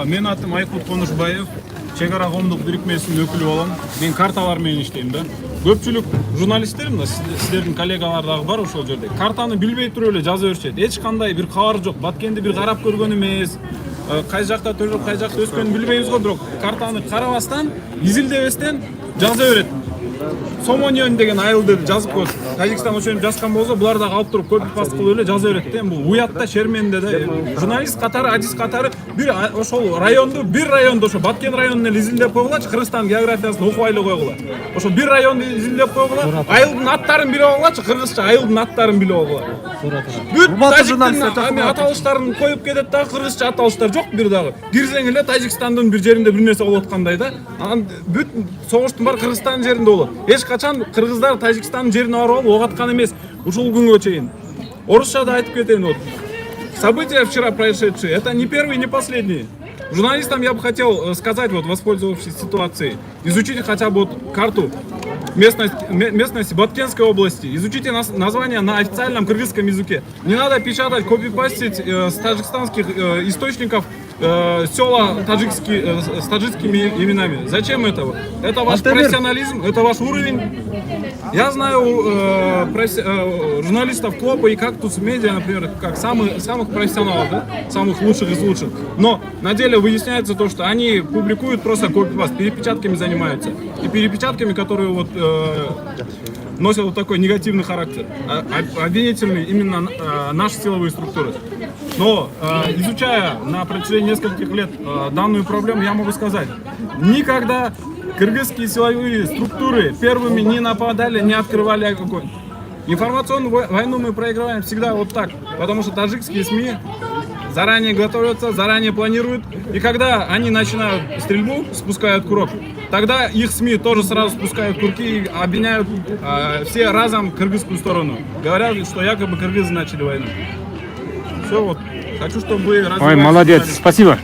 Мен атым Айкут Конушбаев, Чегара коомдук бирикмесинин өкүлү болом. Мен карталар менен иштейм да. Көпчүлүк журналисттер мына сиздердин коллегалар дагы бар ошол жерде. Картаны билбей туруп эле жаза беришет. Эч кандай бир кабар жок. Баткенди бир карап көргөн эмес. Кай жакта төрөп, кай жакта өскөнүн билбейбиз го, бирок картаны карабастан, изилдебестен жаза берет. Сомонион деген айылды жазып коет. Тажикстан ошентип жазган болсо, булар дагы алып туруп копи-паст кылып эле жаза берет да. Бул уятта, шерменде да. Журналист катары, адис катары бир ошол районду, бир районду ошо Баткен районун эле изилдеп койгулачы, Кыргызстан географиясын окубай эле койгула. Ошо бир районду изилдеп койгула, айылдын аттарын билип алгулачы, кыргызча айылдын аттарын билип алгула. Бүт тажиктин аталыштарын коюп кетет дагы, кыргызча аталыштар жок бир дагы. Кирсең эле Тажикстандын бир жеринде бир нерсе болуп аткандай да. Анан бүт согуштун баары Кыргызстандын жеринде болот. Эч качан кыргыздар Тажикстандын жерине барып алып ок аткан эмес, ушул күнгө чейин. Орусча да айтып кетейин вот. События вчера происшедшие, это не первый, не последний. Журналистам я бы хотел сказать, вот, воспользовавшись ситуацией, изучите хотя бы вот карту местности Баткенской области, изучите название на официальном кыргызском языке. Не надо печатать, копипастить с таджикстанских источников села с таджикскими именами. Зачем это? Это ваш профессионализм, это ваш уровень. Я знаю журналистов Клопа и Кактус Медиа, например, как самых профессионалов, да? Самых лучших из лучших. Но на деле выясняется то, что они публикуют просто копипаст, перепечатками занимаются. И перепечатками, которые вот носят вот такой негативный характер, обвинительный именно наши силовые структуры. Но изучая на протяжении нескольких лет данную проблему, я могу сказать, никогда кыргызские силовые структуры первыми не нападали, не открывали огонь. Информационную войну мы проигрываем всегда вот так, потому что таджикские СМИ заранее готовятся, заранее планируют, и когда они начинают стрельбу, спускают курок, тогда их СМИ тоже сразу спускают курки и обвиняют все разом кыргызскую сторону. Говорят, что якобы кыргызы начали войну. Все, вот. Хочу, чтобы вы развивали. Ой, молодец, спасибо.